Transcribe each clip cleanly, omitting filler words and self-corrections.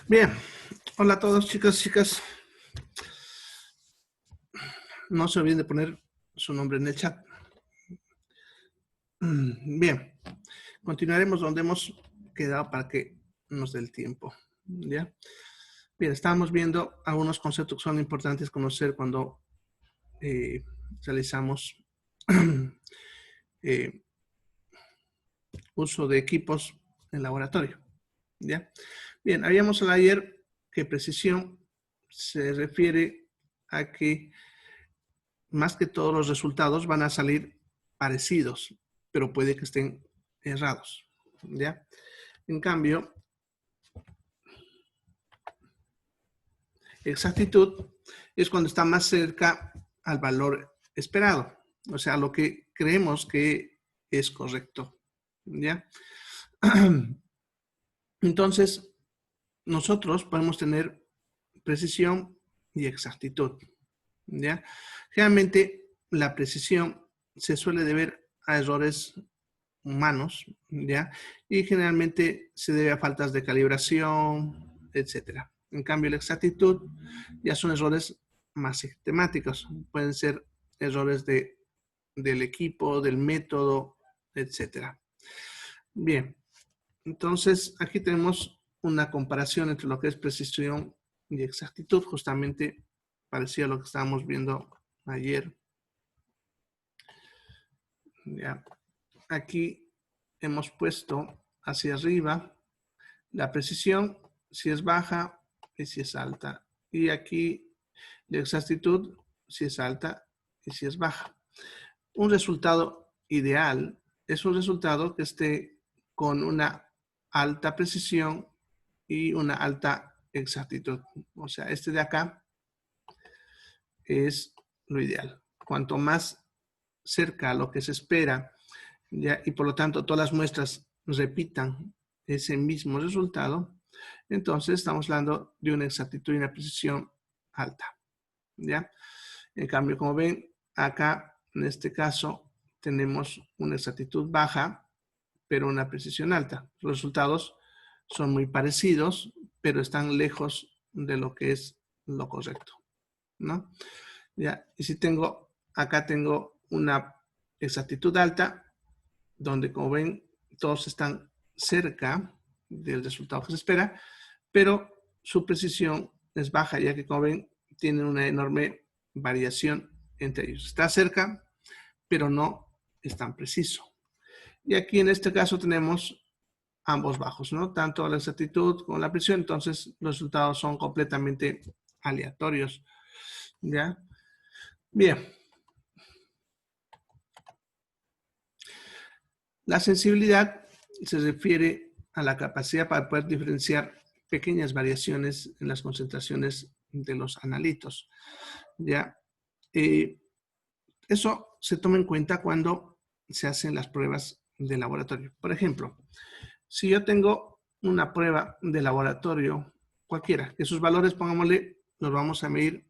Bien, hola a todos chicos, chicas. No se olviden de poner su nombre en el chat. Bien, continuaremos donde hemos quedado para que nos dé el tiempo. ¿Ya? Bien, estábamos viendo algunos conceptos que son importantes conocer cuando realizamos uso de equipos en laboratorio. ¿Ya? Bien, habíamos hablado ayer que precisión se refiere a que más que todos los resultados van a salir parecidos, pero puede que estén errados, ¿ya? En cambio, exactitud es cuando está más cerca al valor esperado, o sea, lo que creemos que es correcto, ¿ya? Entonces, nosotros podemos tener precisión y exactitud, ¿ya? Generalmente, la precisión se suele deber a errores humanos, ¿ya? Y generalmente se debe a faltas de calibración, etcétera. En cambio, la exactitud ya son errores más sistemáticos. Pueden ser errores del equipo, del método, etcétera. Bien, entonces aquí tenemos una comparación entre lo que es precisión y exactitud, justamente parecido a lo que estábamos viendo ayer. Ya. Aquí hemos puesto hacia arriba la precisión, si es baja y si es alta. Y aquí la exactitud, si es alta y si es baja. Un resultado ideal es un resultado que esté con una alta precisión y una alta exactitud. O sea, este de acá es lo ideal. Cuanto más cerca a lo que se espera, ¿ya? Y por lo tanto todas las muestras repitan ese mismo resultado, entonces estamos hablando de una exactitud y una precisión alta, ¿ya? En cambio, como ven, acá en este caso tenemos una exactitud baja, pero una precisión alta. Los resultados son muy parecidos, pero están lejos de lo que es lo correcto, ¿no? ¿Ya? Y si acá tengo una exactitud alta, donde como ven todos están cerca del resultado que se espera, pero su precisión es baja, ya que como ven tienen una enorme variación entre ellos. Está cerca, pero no es tan preciso. Y aquí en este caso tenemos ambos bajos, ¿no? Tanto la exactitud como la precisión, entonces los resultados son completamente aleatorios, ¿ya? Bien. La sensibilidad se refiere a la capacidad para poder diferenciar pequeñas variaciones en las concentraciones de los analitos. ¿Ya? Eso se toma en cuenta cuando se hacen las pruebas de laboratorio. Por ejemplo, si yo tengo una prueba de laboratorio cualquiera, que sus valores, pongámosle, los vamos a medir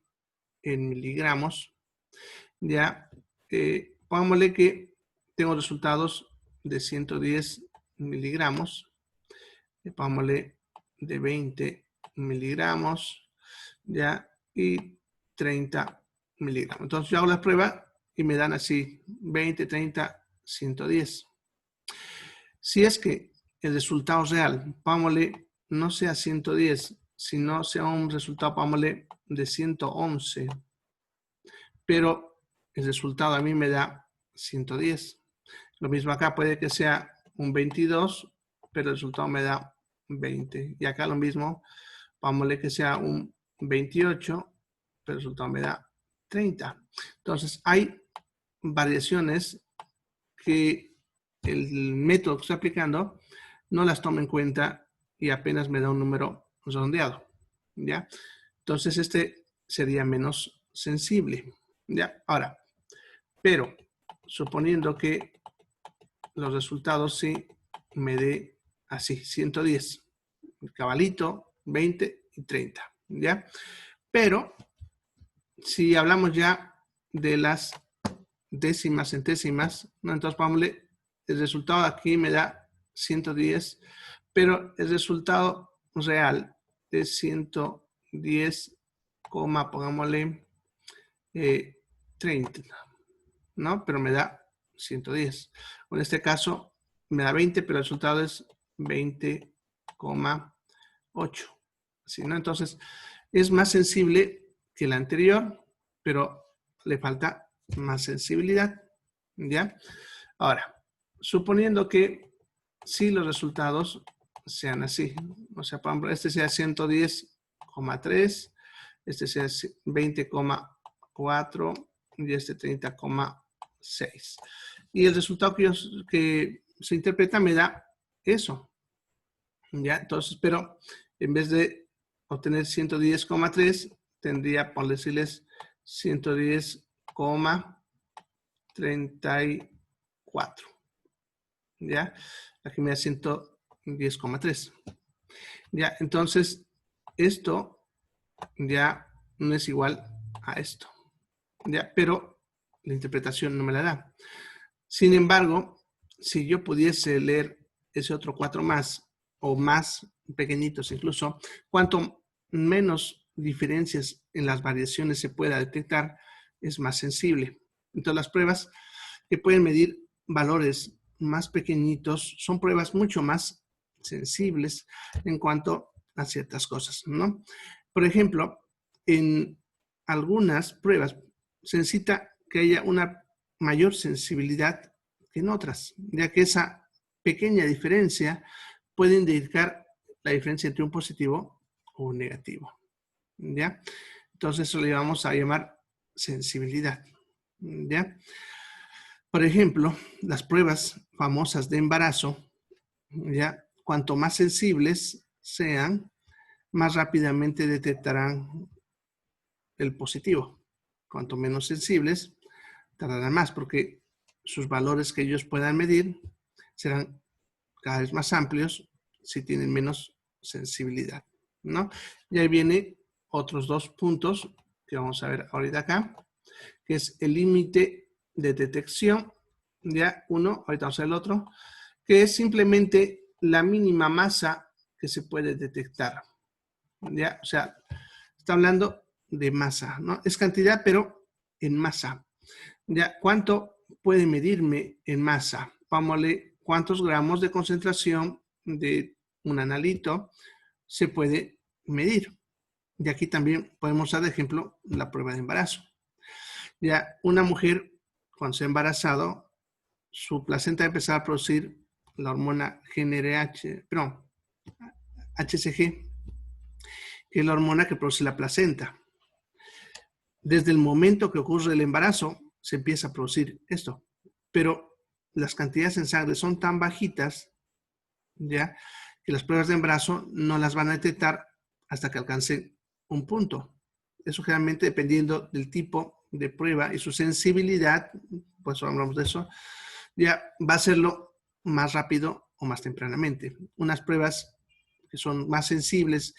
en miligramos, ya, pongámosle que tengo resultados de 110 miligramos, pongámosle de 20 miligramos, ya, y 30 miligramos. Entonces yo hago la prueba y me dan así 20, 30, 110. Si es que el resultado real, pongámosle, no sea 110, sino sea un resultado, pongámosle, de 111, pero el resultado a mí me da 110. Lo mismo acá puede que sea un 22, pero el resultado me da 20. Y acá lo mismo, vámonos que sea un 28, pero el resultado me da 30. Entonces hay variaciones que el método que estoy aplicando no las toma en cuenta y apenas me da un número redondeado, ¿ya? Entonces este sería menos sensible, ¿ya? Ahora, pero suponiendo que los resultados sí me dé así, 110, cabalito, 20 y 30, ¿ya? Pero si hablamos ya de las décimas, centésimas, ¿no? Entonces, pongámosle, el resultado aquí me da 110, pero el resultado real es 110, pongámosle 30, ¿no? Pero me da 110. En este caso me da 20, pero el resultado es 20,8. ¿Sí, no? Entonces, es más sensible que la anterior, pero le falta más sensibilidad, ¿ya? Ahora, suponiendo que si los resultados sean así, o sea, por ejemplo, este sea 110,3, este sea 20,4 y este 30,6. Y el resultado que se interpreta me da eso, ¿ya? Entonces, pero en vez de obtener 110,3, tendría, por decirles, 110,34. ¿Ya? Aquí me da 110,3. ¿Ya? Entonces, esto ya no es igual a esto. ¿Ya? Pero la interpretación no me la da. Sin embargo, si yo pudiese leer ese otro 4 más, o más pequeñitos incluso, cuanto menos diferencias en las variaciones se pueda detectar, es más sensible. Entonces, las pruebas que pueden medir valores más pequeñitos son pruebas mucho más sensibles en cuanto a ciertas cosas, ¿no? Por ejemplo, en algunas pruebas se necesita que haya una mayor sensibilidad que en otras, ya que esa pequeña diferencia puede indicar la diferencia entre un positivo o un negativo, ¿ya? Entonces eso le vamos a llamar sensibilidad, ¿ya? Por ejemplo, las pruebas famosas de embarazo, ¿ya? Cuanto más sensibles sean, más rápidamente detectarán el positivo. Cuanto menos sensibles, tardarán más, porque sus valores que ellos puedan medir serán cada vez más amplios si tienen menos sensibilidad, ¿no? Y ahí viene otros dos puntos que vamos a ver ahorita acá, que es el límite de detección, ya uno, ahorita vamos a ver el otro, que es simplemente la mínima masa que se puede detectar, ya, o sea, está hablando de masa, ¿no? Es cantidad, pero en masa. Ya, ¿cuánto puede medirme en masa? Vámonos, ¿cuántos gramos de concentración de un analito se puede medir? Y aquí también podemos usar de ejemplo la prueba de embarazo. Ya, una mujer cuando se ha embarazado, su placenta va a empezar a producir la hormona HCG, que es la hormona que produce la placenta. Desde el momento que ocurre el embarazo, se empieza a producir esto. Pero las cantidades en sangre son tan bajitas, ya, que las pruebas de embarazo no las van a detectar hasta que alcancen un punto. Eso generalmente dependiendo del tipo de prueba y su sensibilidad, pues hablamos de eso, ya va a hacerlo más rápido o más tempranamente. Unas pruebas que son más sensibles,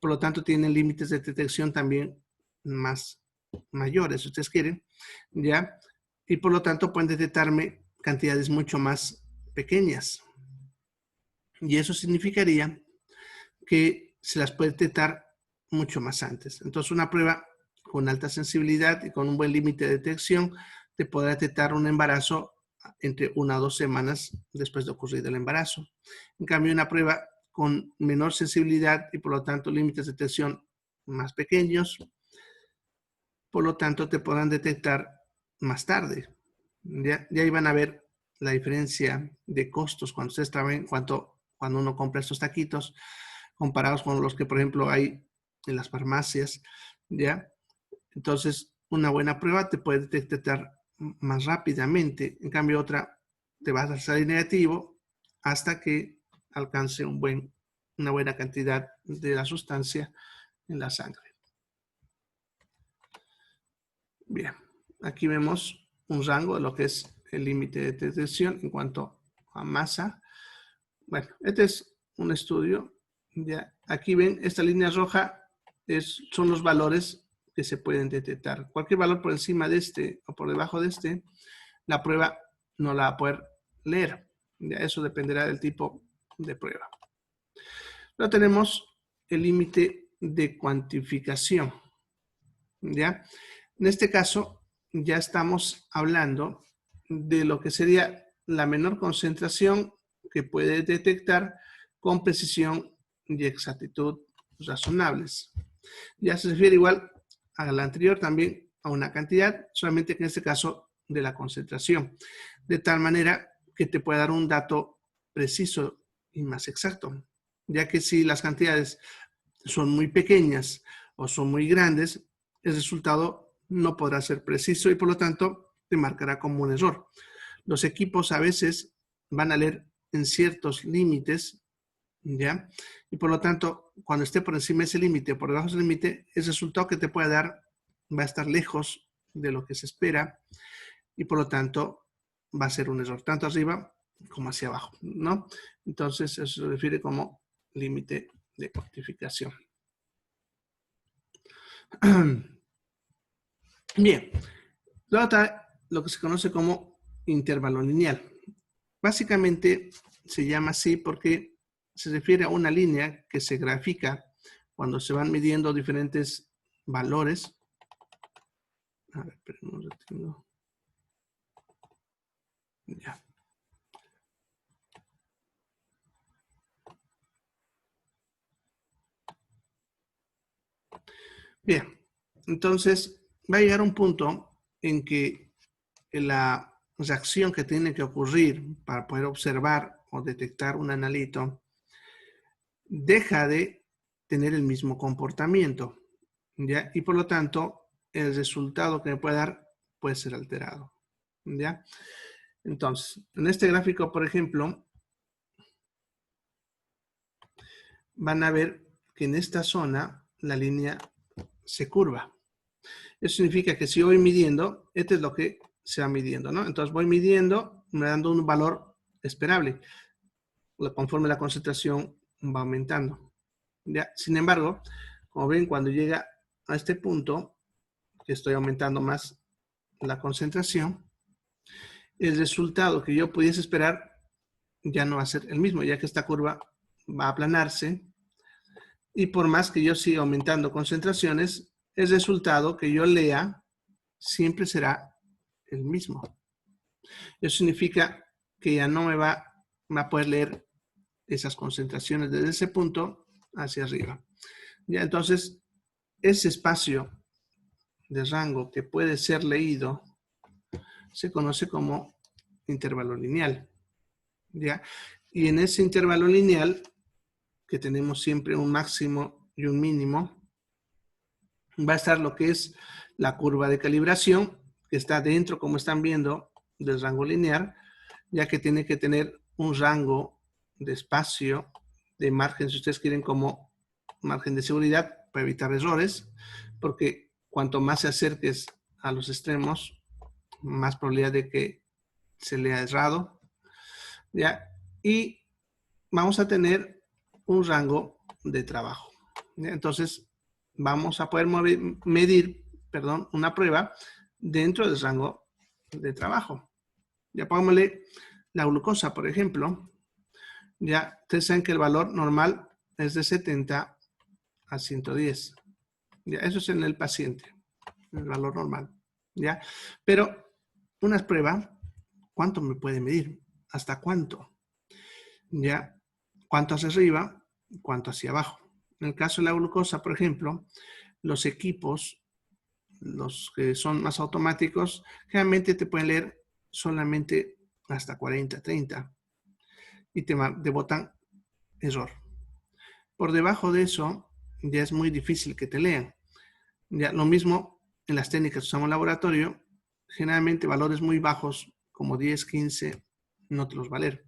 por lo tanto tienen límites de detección también más mayores, si ustedes quieren, ¿ya? Y por lo tanto pueden detectarme cantidades mucho más pequeñas. Y eso significaría que se las puede detectar mucho más antes. Entonces, una prueba con alta sensibilidad y con un buen límite de detección te podrá detectar un embarazo entre 1 a 2 semanas después de ocurrir el embarazo. En cambio, una prueba con menor sensibilidad y por lo tanto límites de detección más pequeños, por lo tanto te podrán detectar más tarde. Ya ahí van a ver la diferencia de costos cuando ustedes trabajan, cuando uno compra estos taquitos, comparados con los que, por ejemplo, hay en las farmacias, ¿ya? Entonces, una buena prueba te puede detectar más rápidamente. En cambio, otra te va a salir negativo hasta que alcance una buena cantidad de la sustancia en la sangre. Bien, aquí vemos un rango de lo que es el límite de detección en cuanto a masa. Bueno, este es un estudio. Ya, aquí ven, esta línea roja son los valores que se pueden detectar. Cualquier valor por encima de este o por debajo de este, la prueba no la va a poder leer. Ya, eso dependerá del tipo de prueba. Luego tenemos el límite de cuantificación, ¿ya? En este caso, ya estamos hablando de lo que sería la menor concentración que puede detectar con precisión y exactitud razonables. Ya se refiere igual a la anterior también a una cantidad, solamente que en este caso de la concentración, de tal manera que te pueda dar un dato preciso y más exacto, ya que si las cantidades son muy pequeñas o son muy grandes, el resultado no podrá ser preciso y por lo tanto te marcará como un error. Los equipos a veces van a leer en ciertos límites, ¿ya? Y por lo tanto, cuando esté por encima de ese límite o por debajo de ese límite, el resultado que te puede dar va a estar lejos de lo que se espera y por lo tanto va a ser un error, tanto arriba como hacia abajo, ¿no? Entonces, eso se refiere como límite de cuantificación. Bien, luego está lo que se conoce como intervalo lineal. Básicamente se llama así porque se refiere a una línea que se grafica cuando se van midiendo diferentes valores. A ver, pero no lo tengo. Ya. Bien, entonces va a llegar un punto en que la reacción que tiene que ocurrir para poder observar o detectar un analito deja de tener el mismo comportamiento, ¿ya? Y por lo tanto, el resultado que me puede dar puede ser alterado, ¿ya? Entonces, en este gráfico, por ejemplo, van a ver que en esta zona la línea se curva. Eso significa que si yo voy midiendo, este es lo que se va midiendo, ¿no? Entonces voy midiendo, me dando un valor esperable, conforme la concentración va aumentando. ¿Ya? Sin embargo, como ven, cuando llega a este punto, que estoy aumentando más la concentración, el resultado que yo pudiese esperar ya no va a ser el mismo, ya que esta curva va a aplanarse y por más que yo siga aumentando concentraciones, el resultado que yo lea siempre será el mismo. Eso significa que ya no me va a poder leer esas concentraciones desde ese punto hacia arriba. Ya, entonces, ese espacio de rango que puede ser leído se conoce como intervalo lineal. ¿Ya? Y en ese intervalo lineal, que tenemos siempre un máximo y un mínimo, va a estar lo que es la curva de calibración, que está dentro, como están viendo, del rango lineal, ya que tiene que tener un rango de espacio, de margen, si ustedes quieren, como margen de seguridad para evitar errores, porque cuanto más se acerques a los extremos, más probabilidad de que se lea errado, ¿ya? Y vamos a tener un rango de trabajo, ¿ya? Entonces, vamos a poder medir, una prueba dentro del rango de trabajo. Ya pongámosle la glucosa, por ejemplo. Ya ustedes saben que el valor normal es de 70 a 110. Ya, eso es en el paciente, el valor normal. ¿Ya? Pero una prueba, ¿cuánto me puede medir? ¿Hasta cuánto? ¿Ya? ¿Cuánto hacia arriba? ¿Cuánto hacia abajo? En el caso de la glucosa, por ejemplo, los equipos, los que son más automáticos, generalmente te pueden leer solamente hasta 40, 30 y te botan error. Por debajo de eso, ya es muy difícil que te lean. Ya, lo mismo en las técnicas que usamos en laboratorio, generalmente valores muy bajos, como 10, 15, no te los va a leer.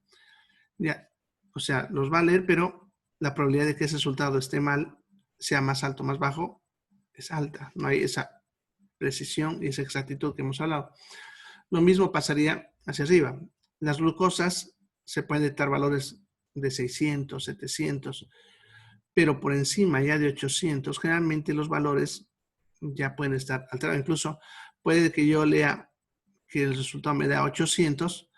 Ya, o sea, los va a leer, pero la probabilidad de que ese resultado esté mal, sea más alto o más bajo, es alta. No hay esa precisión y esa exactitud que hemos hablado. Lo mismo pasaría hacia arriba. Las glucosas se pueden detectar valores de 600, 700, pero por encima ya de 800, generalmente los valores ya pueden estar alterados. Incluso puede que yo lea que el resultado me da 800,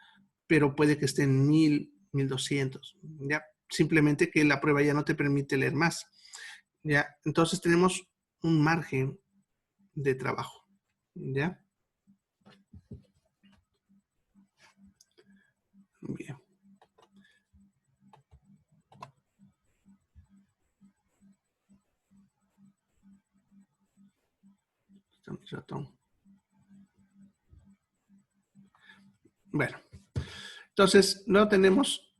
pero puede que esté en 1000, 1200. ¿Ya? Simplemente que la prueba ya no te permite leer más. ¿ya? Entonces tenemos un margen de trabajo, ¿ya? Bien. Bueno, entonces luego tenemos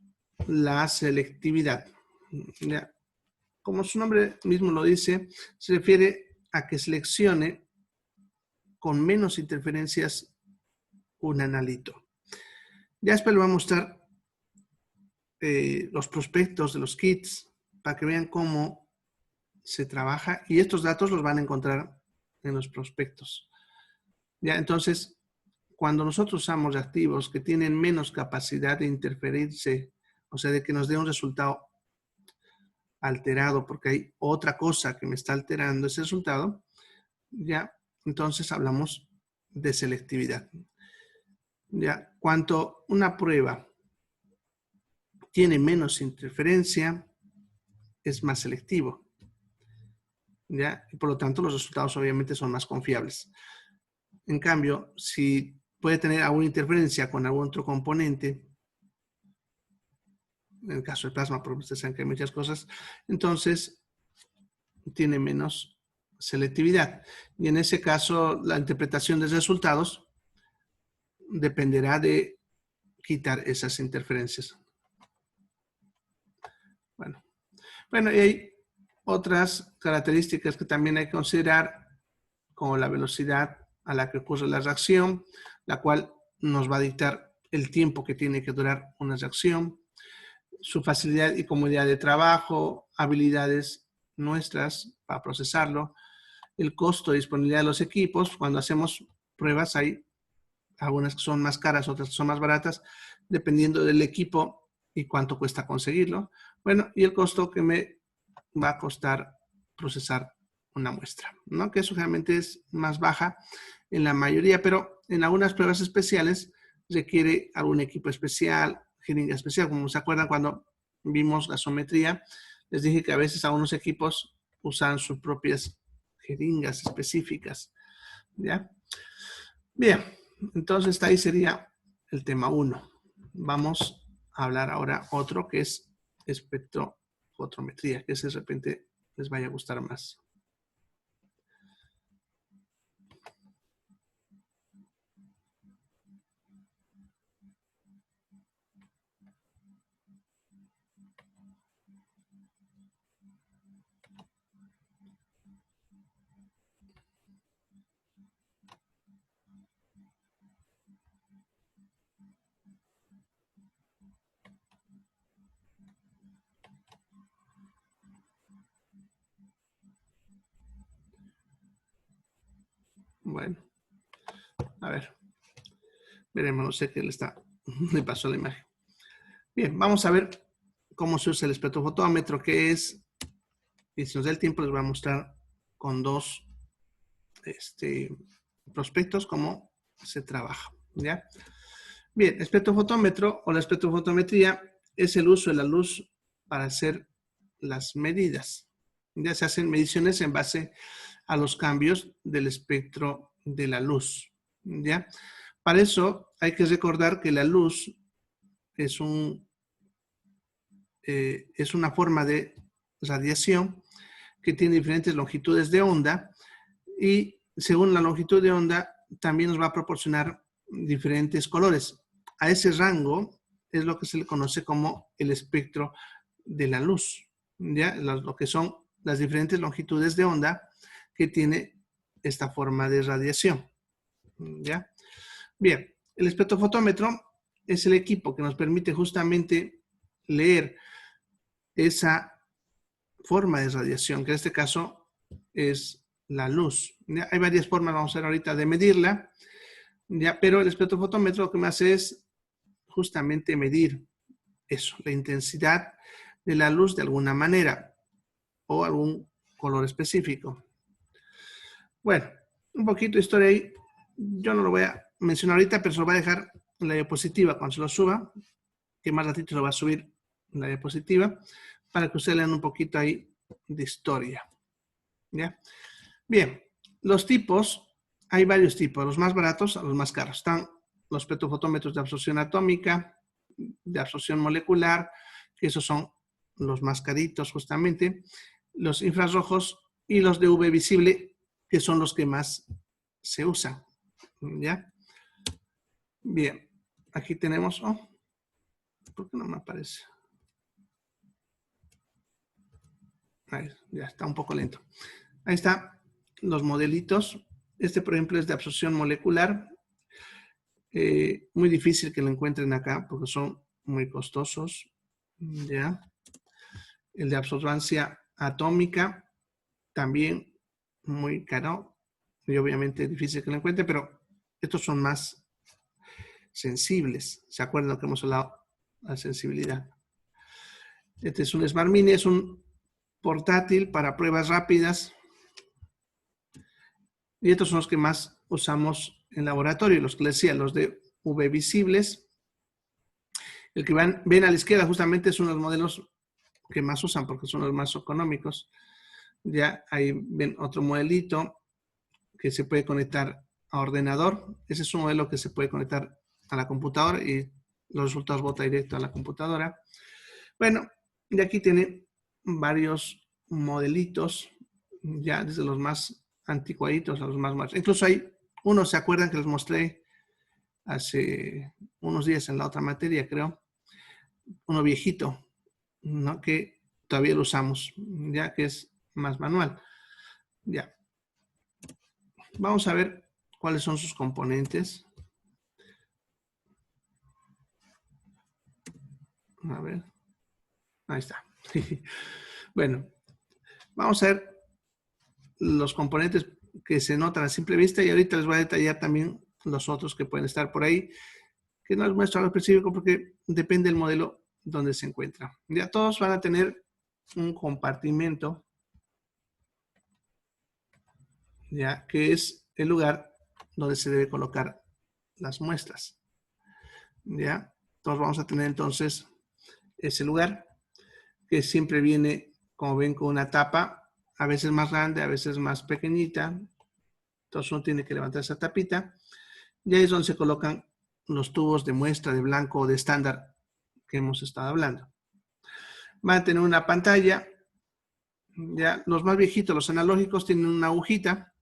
la selectividad, ¿ya? Como su nombre mismo lo dice, se refiere a que seleccione con menos interferencias un analito. Ya después le voy a mostrar los prospectos de los kits para que vean cómo se trabaja y estos datos los van a encontrar en los prospectos. Ya, entonces, cuando nosotros usamos reactivos que tienen menos capacidad de interferirse, o sea, de que nos dé un resultado alterado porque hay otra cosa que me está alterando ese resultado, ya, entonces hablamos de selectividad. Ya, cuanto una prueba tiene menos interferencia, es más selectivo. ¿Ya? Y por lo tanto, los resultados obviamente son más confiables. En cambio, si puede tener alguna interferencia con algún otro componente, en el caso del plasma, porque ustedes saben que hay muchas cosas, entonces tiene menos selectividad. Y en ese caso, la interpretación de resultados dependerá de quitar esas interferencias. Bueno, y hay otras características que también hay que considerar, como la velocidad a la que ocurre la reacción, la cual nos va a dictar el tiempo que tiene que durar una reacción, su facilidad y comodidad de trabajo, habilidades nuestras para procesarlo, el costo y disponibilidad de los equipos. Cuando hacemos pruebas hay algunas que son más caras, otras que son más baratas, dependiendo del equipo y cuánto cuesta conseguirlo. Bueno, y el costo que me va a costar procesar una muestra, ¿no? Que eso realmente es más baja en la mayoría, pero en algunas pruebas especiales requiere algún equipo especial, jeringa especial. Como se acuerdan cuando vimos gasometría, les dije que a veces algunos equipos usan sus propias jeringas específicas, ¿ya? Bien, entonces ahí sería el tema 1. Vamos a hablar ahora otro que es espectrofotometría, que ese de repente les vaya a gustar más. Bueno, a ver. Veremos, no sé qué le pasó a la imagen. Bien, vamos a ver cómo se usa el espectrofotómetro, que es, y si nos da el tiempo les voy a mostrar con dos prospectos cómo se trabaja, ¿ya? Bien, espectrofotómetro o la espectrofotometría es el uso de la luz para hacer las medidas. Ya se hacen mediciones en base a los cambios del espectro de la luz, ¿ya? Para eso hay que recordar que la luz es una forma de radiación que tiene diferentes longitudes de onda y según la longitud de onda también nos va a proporcionar diferentes colores. A ese rango es lo que se le conoce como el espectro de la luz, ¿ya? Lo que son las diferentes longitudes de onda que tiene esta forma de radiación, ¿ya? Bien, el espectrofotómetro es el equipo que nos permite justamente leer esa forma de radiación, que en este caso es la luz. ¿Ya? Hay varias formas, vamos a ver ahorita, de medirla, ¿ya? Pero el espectrofotómetro lo que me hace es justamente medir eso, la intensidad de la luz de alguna manera o algún color específico. Bueno, un poquito de historia ahí. Yo no lo voy a mencionar ahorita, pero se lo voy a dejar en la diapositiva cuando se lo suba, que más ratito lo va a subir en la diapositiva, para que ustedes lean un poquito ahí de historia. ¿Ya? Bien, los tipos, hay varios tipos, los más baratos a los más caros. Están los espectrofotómetros de absorción atómica, de absorción molecular, que esos son los más caritos justamente, los infrarrojos y los de UV visible, que son los que más se usan. ¿Ya? Bien, aquí tenemos, ¿por qué no me aparece? Ahí, ya está un poco lento. Ahí está los modelitos. Este, por ejemplo, es de absorción molecular. Muy difícil que lo encuentren acá porque son muy costosos. ¿Ya? El de absorbancia atómica, también muy caro. Y obviamente difícil que lo encuentren, pero estos son más sensibles. ¿Se acuerdan que hemos hablado de la sensibilidad? Este es un Smart Mini, es un portátil para pruebas rápidas. Y estos son los que más usamos en laboratorio, los que les decía, los de UV visibles. El que ven a la izquierda justamente es uno de los modelos que más usan porque son los más económicos. Ya ahí ven otro modelito que se puede conectar a ordenador. Ese es un modelo que se puede conectar a la computadora y los resultados bota directo a la computadora. Bueno, y aquí tiene varios modelitos, ya desde los más anticuaditos a los más modernos. Incluso hay unos, ¿se acuerdan que les mostré hace unos días en la otra materia, creo? Uno viejito, ¿no? Que todavía lo usamos, ya que es más manual. Ya. Vamos a ver cuáles son sus componentes. A ver. Ahí está. Bueno, vamos a ver los componentes que se notan a simple vista y ahorita les voy a detallar también los otros que pueden estar por ahí, que no les muestro algo específico porque depende del modelo donde se encuentra. Ya todos van a tener un compartimento, ya que es el lugar donde se debe colocar las muestras. Ya, todos vamos a tener entonces ese lugar que siempre viene, como ven, con una tapa, a veces más grande, a veces más pequeñita. Entonces uno tiene que levantar esa tapita y ahí es donde se colocan los tubos de muestra de blanco o de estándar que hemos estado hablando. Van a tener una pantalla, ya los más viejitos, los analógicos, tienen una agujita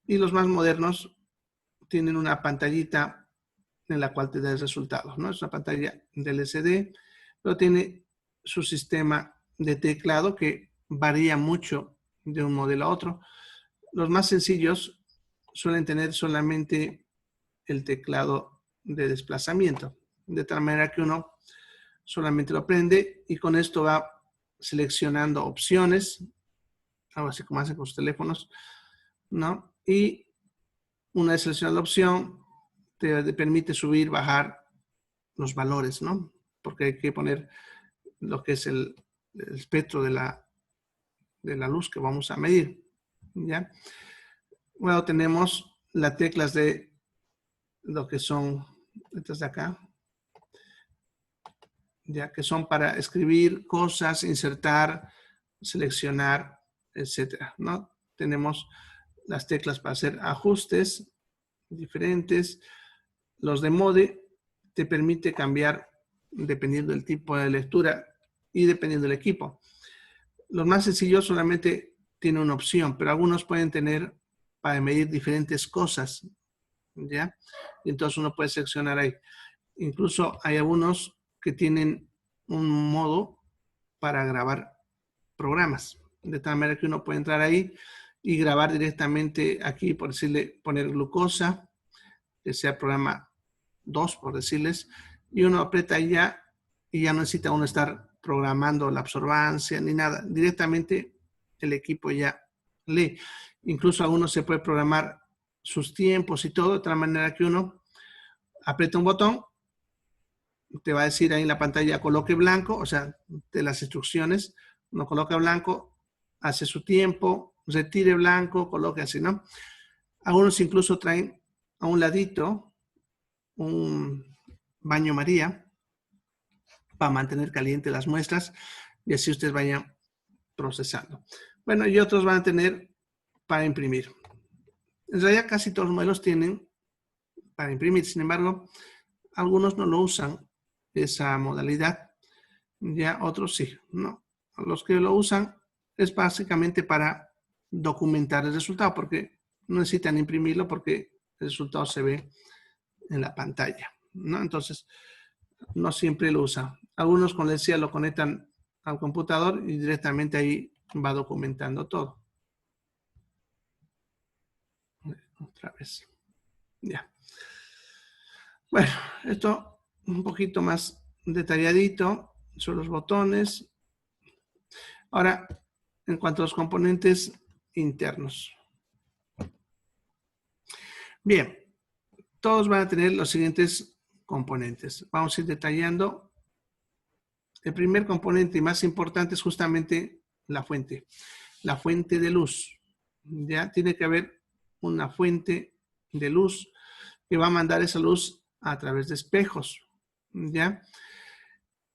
y los más modernos tienen una pantallita en la cual te da el resultado, ¿no? Es una pantalla del LCD, pero tiene su sistema de teclado que varía mucho de un modelo a otro. Los más sencillos suelen tener solamente el teclado de desplazamiento, de tal manera que uno solamente lo prende y con esto va seleccionando opciones, algo así como hacen con los teléfonos, ¿no? Y una vez seleccionada la opción, te permite subir, bajar los valores, ¿no? Porque hay que poner lo que es el espectro de la luz que vamos a medir, ¿ya? Bueno, tenemos las teclas de lo que son estas de acá, ya que son para escribir cosas, insertar, seleccionar, etcétera, ¿no? Tenemos las teclas para hacer ajustes diferentes. Los de mode te permite cambiar dependiendo del tipo de lectura y dependiendo del equipo. Los más sencillos solamente tienen una opción, pero algunos pueden tener para medir diferentes cosas, ¿ya? Y entonces uno puede seleccionar ahí. Incluso hay algunos que tienen un modo para grabar programas, de tal manera que uno puede entrar ahí y grabar directamente aquí, por decirle, poner glucosa, que sea programa 2, por decirles, y uno aprieta ya y ya no necesita uno estar programando la absorbancia ni nada. Directamente el equipo ya lee. Incluso a uno se puede programar sus tiempos y todo, de tal manera que uno aprieta un botón, te va a decir ahí en la pantalla coloque blanco, o sea, de las instrucciones, uno coloca blanco, hace su tiempo, retire blanco, coloque así, ¿no? Algunos incluso traen a un ladito un baño María para mantener caliente las muestras y así ustedes vayan procesando. Bueno, y otros van a tener para imprimir. En realidad casi todos los modelos tienen para imprimir. Sin embargo, algunos no lo usan esa modalidad. Ya otros sí, ¿no? Los que lo usan es básicamente para documentar el resultado, porque no necesitan imprimirlo porque el resultado se ve en la pantalla, ¿no? Entonces, no siempre lo usan. Algunos, como les decía, lo conectan al computador y directamente ahí va documentando todo. Otra vez. Ya. Bueno, esto un poquito más detalladito son los botones. Ahora, en cuanto a los componentes internos. Bien, todos van a tener los siguientes componentes. Vamos a ir detallando. El primer componente más importante es justamente la fuente de luz. Ya tiene que haber una fuente de luz que va a mandar esa luz a través de espejos. ¿Ya?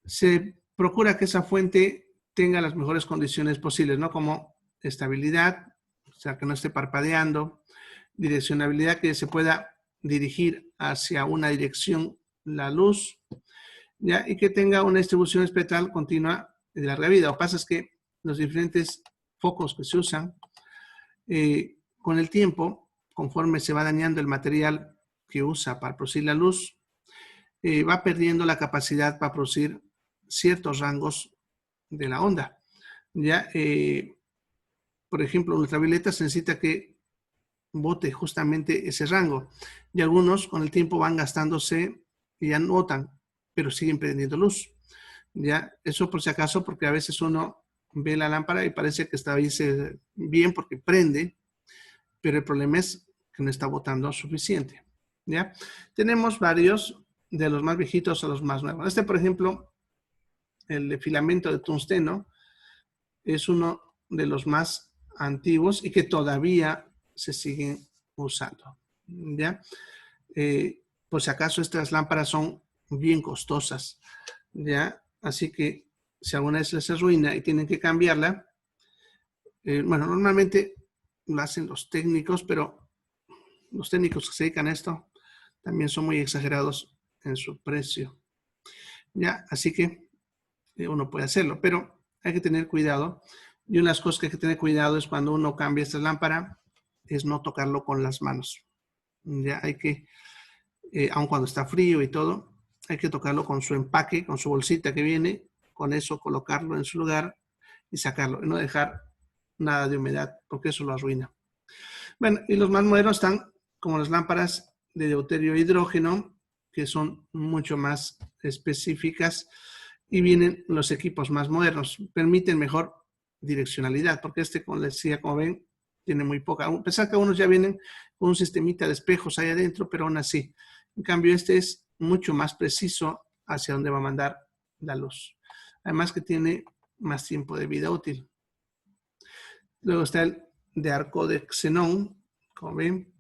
Se procura que esa fuente tenga las mejores condiciones posibles, ¿no? Como estabilidad, o sea, que no esté parpadeando, direccionabilidad, que se pueda dirigir hacia una dirección la luz, ¿ya? Y que tenga una distribución espectral continua de larga vida. Lo que pasa es que los diferentes focos que se usan, con el tiempo, conforme se va dañando el material que usa para producir la luz, va perdiendo la capacidad para producir ciertos rangos de la onda. Ya, por ejemplo, ultravioleta se necesita que bote justamente ese rango. Y algunos con el tiempo van gastándose y ya no botan, pero siguen prendiendo luz. Ya, eso por si acaso, porque a veces uno ve la lámpara y parece que está bien porque prende, pero el problema es que no está botando suficiente. ¿Ya? Tenemos varios, de los más viejitos a los más nuevos. Este, por ejemplo, el de filamento de tungsteno, es uno de los más antiguos y que todavía se siguen usando. ¿Ya? Por si acaso, estas lámparas son bien costosas. ¿Ya? Así que si alguna vez les arruina y tienen que cambiarla, bueno, normalmente lo hacen los técnicos, pero los técnicos que se dedican a esto también son muy exagerados en su precio. ¿Ya? Así que uno puede hacerlo, pero hay que tener cuidado. Y una de las cosas que hay que tener cuidado es cuando uno cambia esta lámpara, es no tocarlo con las manos. Ya hay que, aun cuando está frío y todo, hay que tocarlo con su empaque, con su bolsita que viene, con eso colocarlo en su lugar y sacarlo, y no dejar nada de humedad, porque eso lo arruina. Bueno, y los más modernos están como las lámparas de deuterio e hidrógeno, que son mucho más específicas, y vienen los equipos más modernos, permiten mejor direccionalidad, porque este, como les decía, como ven, tiene muy poca, a pesar que algunos ya vienen con un sistemita de espejos ahí adentro, pero aún así. En cambio, este es mucho más preciso hacia dónde va a mandar la luz. Además que tiene más tiempo de vida útil. Luego está el de arco de xenón, como ven.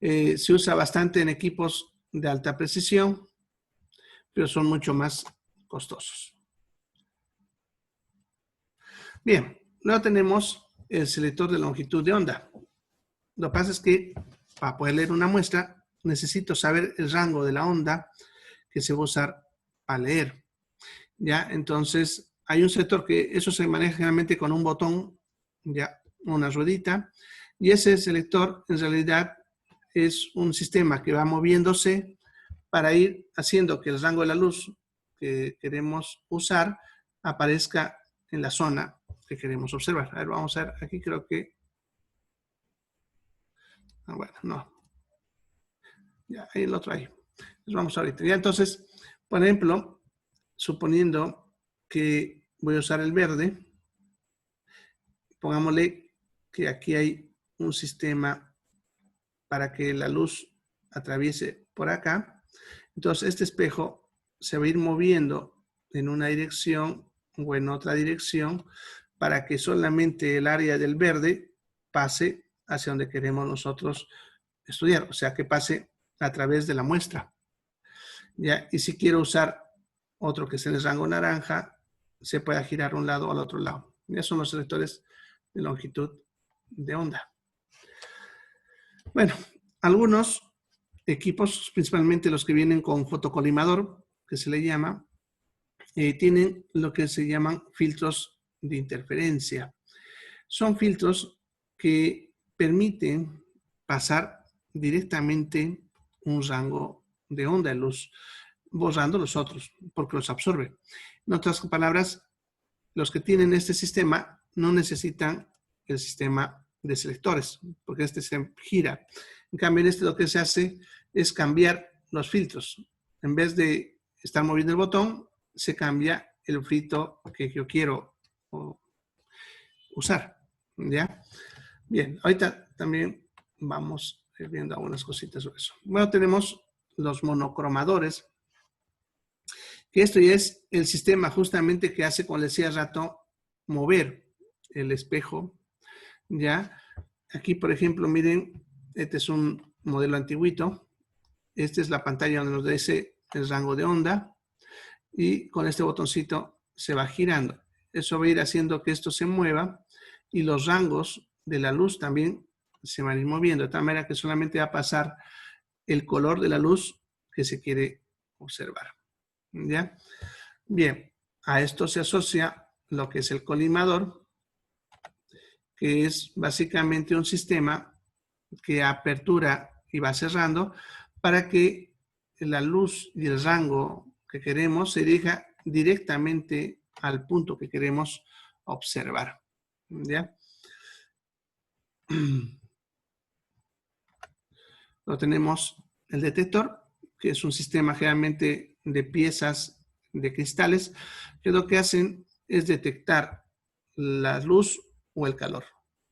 Se usa bastante en equipos de alta precisión, pero son mucho más costosos. Bien, luego tenemos el selector de longitud de onda. Lo que pasa es que para poder leer una muestra necesito saber el rango de la onda que se va a usar para leer. ¿Ya? Entonces, hay un selector que eso se maneja generalmente con un botón, ya, una ruedita, y ese selector en realidad es un sistema que va moviéndose para ir haciendo que el rango de la luz que queremos usar aparezca en la zona que queremos observar. A ver, vamos a ver, aquí creo que... bueno, no. Ya, ahí lo trae. Entonces vamos ahorita. Ya, entonces, por ejemplo, suponiendo que voy a usar el verde, pongámosle que aquí hay un sistema para que la luz atraviese por acá. Entonces, este espejo se va a ir moviendo en una dirección o en otra dirección para que solamente el área del verde pase hacia donde queremos nosotros estudiar, o sea, que pase a través de la muestra. ¿Ya? Y si quiero usar otro que es en el rango naranja, se puede girar a un lado o al otro lado. Ya son los selectores de longitud de onda. Bueno, algunos equipos, principalmente los que vienen con fotocolimador, que se le llama, tienen lo que se llaman filtros de interferencia. Son filtros que permiten pasar directamente un rango de onda de luz, borrando los otros, porque los absorbe. En otras palabras, los que tienen este sistema no necesitan el sistema de selectores, porque este se gira. En cambio, en este lo que se hace es cambiar los filtros. En vez de estar moviendo el botón, se cambia el filtro que yo quiero usar. ¿Ya? Bien, ahorita también vamos viendo algunas cositas sobre eso. Bueno, tenemos los monocromadores, que esto ya es el sistema justamente que hace, como les decía hace rato, mover el espejo. ¿Ya? Aquí, por ejemplo, miren, este es un modelo antiguito. Esta es la pantalla donde nos dice el rango de onda. Y con este botoncito se va girando. Eso va a ir haciendo que esto se mueva y los rangos de la luz también se van a ir moviendo, de tal manera que solamente va a pasar el color de la luz que se quiere observar. ¿Ya? Bien, a esto se asocia lo que es el colimador, que es básicamente un sistema que apertura y va cerrando para que la luz y el rango que queremos se dirija directamente al punto que queremos observar. ¿Ya? Lo tenemos el detector, que es un sistema generalmente de piezas de cristales, que lo que hacen es detectar la luz o el calor,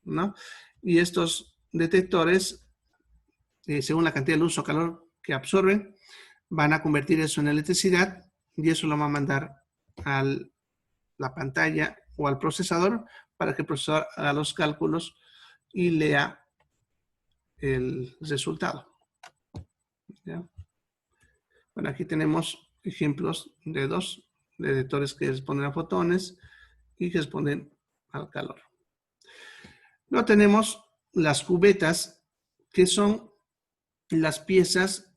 ¿no? Y estos detectores, según la cantidad de luz o calor que absorben, van a convertir eso en electricidad y eso lo va a mandar a la pantalla o al procesador para que el procesador haga los cálculos y lea el resultado. ¿Ya? Bueno, aquí tenemos ejemplos de dos detectores que responden a fotones y que responden al calor. Luego tenemos las cubetas, que son las piezas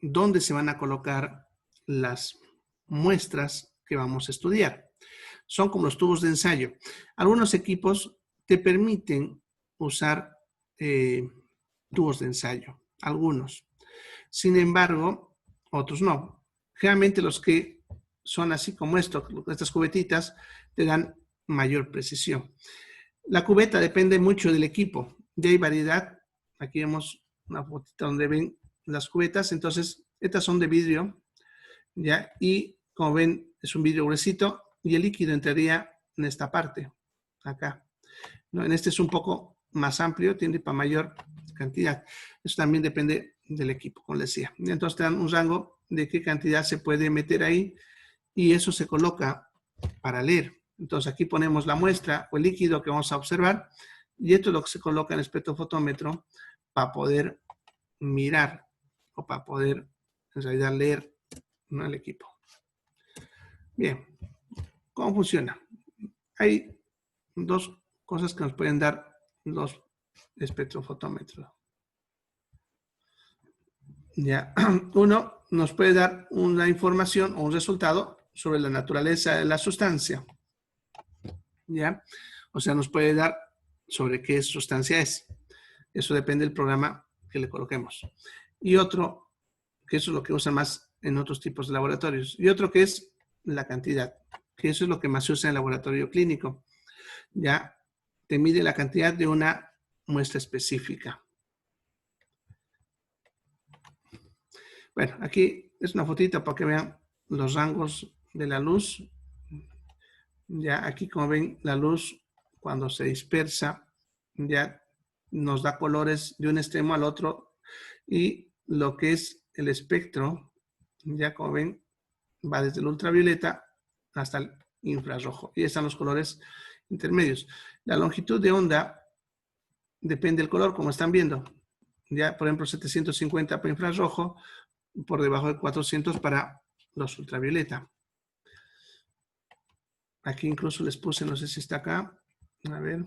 donde se van a colocar las muestras que vamos a estudiar. Son como los tubos de ensayo. Algunos equipos te permiten usar tubos de ensayo, algunos. Sin embargo, otros no. Generalmente los que son así como estas cubetitas, te dan mayor precisión. La cubeta depende mucho del equipo. Ya hay variedad. Aquí vemos una fotito donde ven las cubetas. Entonces, estas son de vidrio, ¿ya? Y como ven, es un vidrio gruesito y el líquido entraría en esta parte, acá. ¿No? En este es un poco más amplio, tiene para mayor cantidad. Eso también depende del equipo, como les decía. Y entonces te dan un rango de qué cantidad se puede meter ahí y eso se coloca para leer. Entonces aquí ponemos la muestra o el líquido que vamos a observar y esto es lo que se coloca en el espectrofotómetro para poder mirar o para poder en realidad leer, ¿no?, el equipo. Bien, ¿cómo funciona? Hay dos cosas que nos pueden dar los espectrofotómetros. Ya. Uno nos puede dar una información o un resultado sobre la naturaleza de la sustancia. ¿Ya? O sea, nos puede dar sobre qué sustancia es. Eso depende del programa que le coloquemos. Y otro, que eso es lo que usan más en otros tipos de laboratorios. Y otro que es la cantidad, que eso es lo que más se usa en el laboratorio clínico. Ya te mide la cantidad de una muestra específica. Bueno, aquí es una fotita para que vean los rangos de la luz. Ya aquí, como ven, la luz cuando se dispersa ya nos da colores de un extremo al otro y lo que es el espectro, ya como ven, va desde el ultravioleta hasta el infrarrojo y están los colores intermedios. La longitud de onda depende del color, como están viendo. Ya, por ejemplo, 750 para infrarrojo, por debajo de 400 para los ultravioleta. Aquí incluso les puse, no sé si está acá. A ver.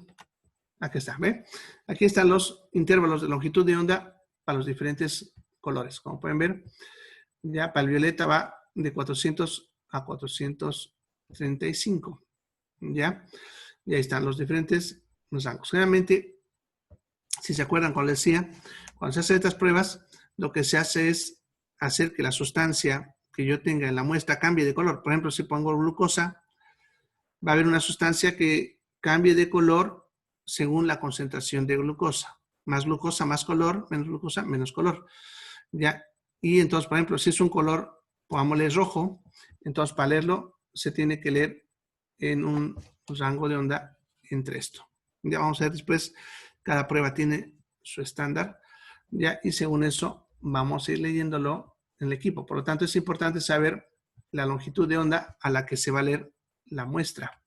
Aquí está, ¿ve? Aquí están los intervalos de longitud de onda para los diferentes colores. Como pueden ver, ya para el violeta va de 400 a 435. ¿Ya? Y ahí están los diferentes rangos. Generalmente, si se acuerdan cuando les decía, cuando se hacen estas pruebas, lo que se hace es hacer que la sustancia que yo tenga en la muestra cambie de color. Por ejemplo, si pongo glucosa, va a haber una sustancia que cambie de color según la concentración de glucosa. Más glucosa, más color, menos glucosa, menos color. ¿Ya? Y entonces, por ejemplo, si es un color, pongámosle rojo, entonces para leerlo se tiene que leer en un rango de onda entre esto. Ya vamos a ver después, cada prueba tiene su estándar, ¿ya? Y según eso vamos a ir leyéndolo en el equipo. Por lo tanto, es importante saber la longitud de onda a la que se va a leer la muestra.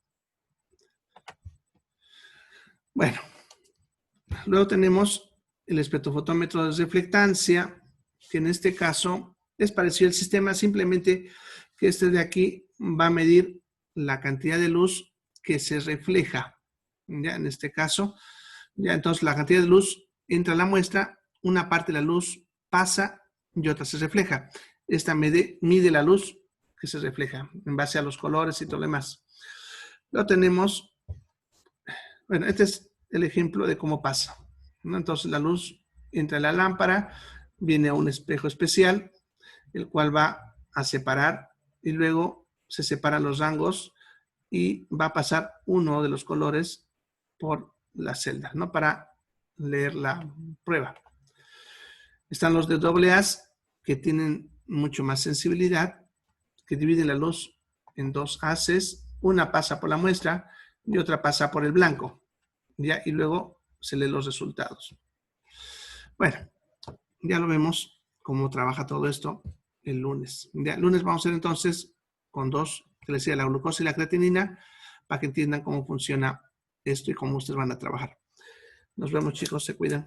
Bueno, luego tenemos el espectrofotómetro de reflectancia, que en este caso es parecido al sistema, simplemente que este de aquí va a medir la cantidad de luz que se refleja. Ya en este caso, ya entonces la cantidad de luz entra a la muestra, una parte de la luz pasa y otra se refleja. Esta mide la luz que se refleja en base a los colores y todo lo demás. Lo tenemos, bueno, este es el ejemplo de cómo pasa, ¿no? Entonces la luz entra en la lámpara, viene a un espejo especial, el cual va a separar y luego se separan los rangos y va a pasar uno de los colores por la celda, ¿no? Para leer la prueba. Están los de AA que tienen mucho más sensibilidad, que dividen la luz en dos haces. Una pasa por la muestra y otra pasa por el blanco. ¿Ya? Y luego se leen los resultados. Bueno, ya lo vemos cómo trabaja todo esto el lunes. Ya, el lunes vamos a ver entonces con dos, que les decía, la glucosa y la creatinina, para que entiendan cómo funciona esto y cómo ustedes van a trabajar. Nos vemos, chicos, se cuidan.